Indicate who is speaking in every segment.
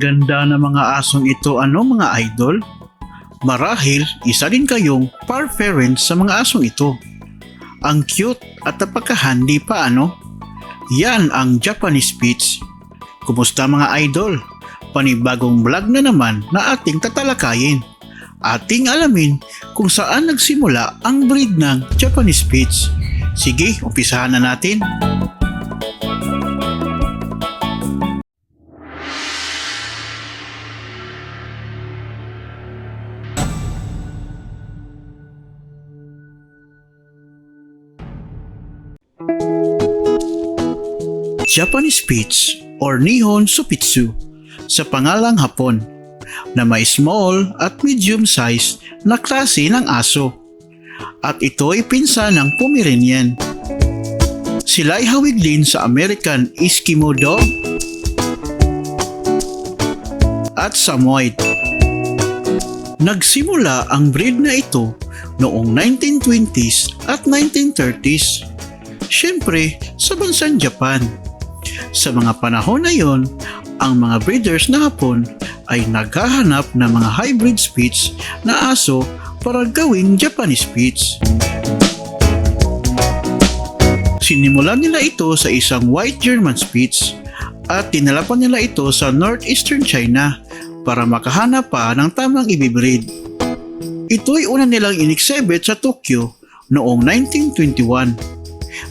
Speaker 1: ganda ng mga asong ito, ano mga idol? Marahil isa din kayong par parents sa mga asong ito. Ang cute at napakahandi pa, ano? Yan ang Japanese Spitz. Kumusta mga idol? Panibagong vlog na naman na ating tatalakayin. Ating alamin kung saan nagsimula ang breed ng Japanese Spitz. Sige, umpisahan na natin. Japanese Spitz or Nihon Shih sa pangalang Hapon na may small at medium size na klase ng aso at ito ay pinsan ng Pomeranian. Sila ay hawig din sa American Eskimo Dog at Samoyed. Nagsimula ang breed na ito noong 1920s at 1930s. Siyempre sa bansang Japan. Sa mga panahon na yon, ang mga breeders na Hapon ay naghahanap ng mga hybrid Spitz na aso para gawing Japanese Spitz. Sinimulan nila ito sa isang white German Spitz at tinalapan nila ito sa northeastern China para makahanap pa ng tamang ibibreed. Ito ay una nilang in-exhibit sa Tokyo noong 1921.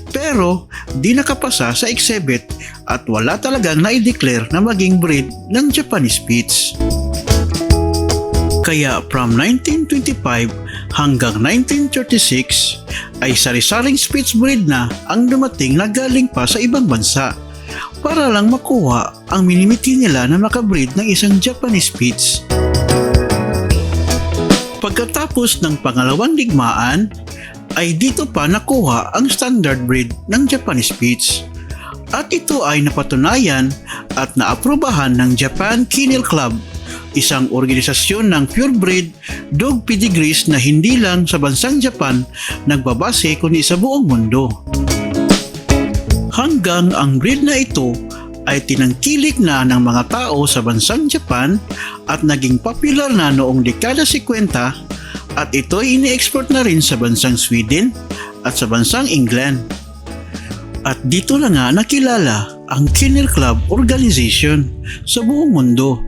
Speaker 1: Pero di nakapasa sa exhibit at wala talagang na-declare na maging breed ng Japanese Spitz. Kaya from 1925 hanggang 1936 ay sari-saring Spitz breed na ang dumating na galing pa sa ibang bansa para lang makuha ang minimiti nila na makabreed ng isang Japanese Spitz. Pagkatapos ng pangalawang digmaan ay dito pa nakuha ang standard breed ng Japanese Spitz at ito ay napatunayan at naaprubahan ng Japan Kennel Club, isang organisasyon ng purebred dog pedigrees na hindi lang sa bansang Japan nagbabase kundi sa buong mundo. Hanggang ang breed na ito ay tinangkilik na ng mga tao sa bansang Japan at naging popular na noong dekada 50 at ito ay ini-export na rin sa bansang Sweden at sa bansang England. At dito na nga nakilala ang Kennel Club Organization sa buong mundo.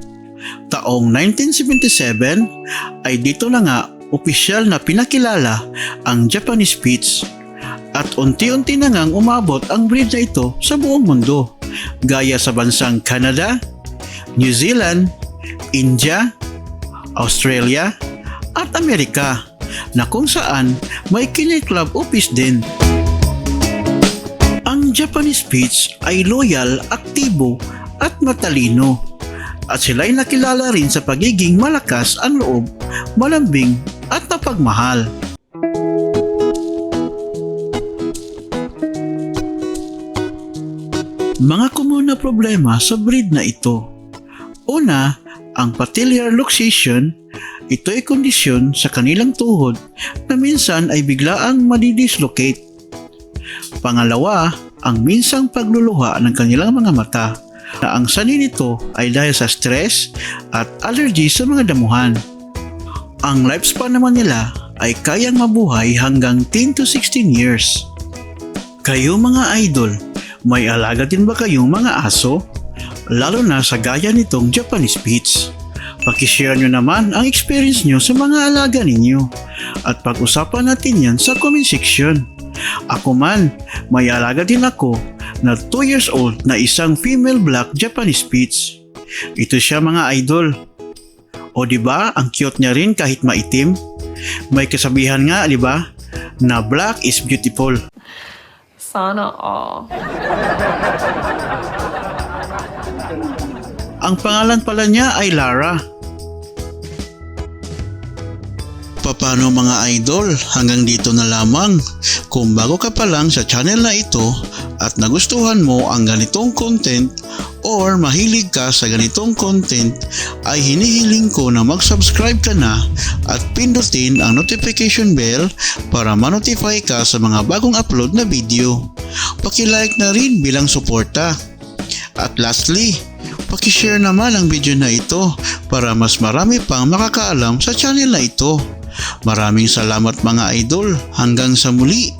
Speaker 1: Taong 1977 ay dito na nga opisyal na pinakilala ang Japanese Spitz at unti-unti na ngang umabot ang breed na ito sa buong mundo gaya sa bansang Canada, New Zealand, India, Australia at Amerika na kung saan may Kennel Club office din. Ang Japanese Spitz ay loyal, aktibo at matalino at sila ay nakilala rin sa pagiging malakas ang loob, malambing at napagmahal. Mga common na problema sa breed na ito. Una, ang patellar luxation. Ito ay kondisyon sa kanilang tuhod na minsan ay biglaang madidislocate. Pangalawa, ang minsang pagluluha ng kanilang mga mata na ang sanhi nito ay dahil sa stress at allergy sa mga damuhan. Ang lifespan naman nila ay kayang mabuhay hanggang 10 to 16 years. Kayo mga idol, may alaga din ba kayong mga aso? Lalo na sa gaya nitong Japanese Spitz. Pakishare nyo naman ang experience nyo sa mga alaga ninyo at pag-usapan natin yan sa comment section. Ako man, may alaga din ako na 2 years old na isang female black Japanese Spitz. Ito siya mga idol. O diba ang cute niya rin kahit maitim? May kasabihan nga diba na black is beautiful.
Speaker 2: Sana all.
Speaker 1: Ang pangalan pala niya ay Lara. Paano mga idol, hanggang dito na lamang. Kung bago ka pa lang sa channel na ito at nagustuhan mo ang ganitong content or mahilig ka sa ganitong content, ay hinihiling ko na mag-subscribe ka na at pindutin ang notification bell para ma-notify ka sa mga bagong upload na video. Paki-like na rin bilang suporta. At lastly, Pakishare naman ang video na ito para mas marami pang makakaalam sa channel na ito. Maraming salamat mga idol. Hanggang sa muli.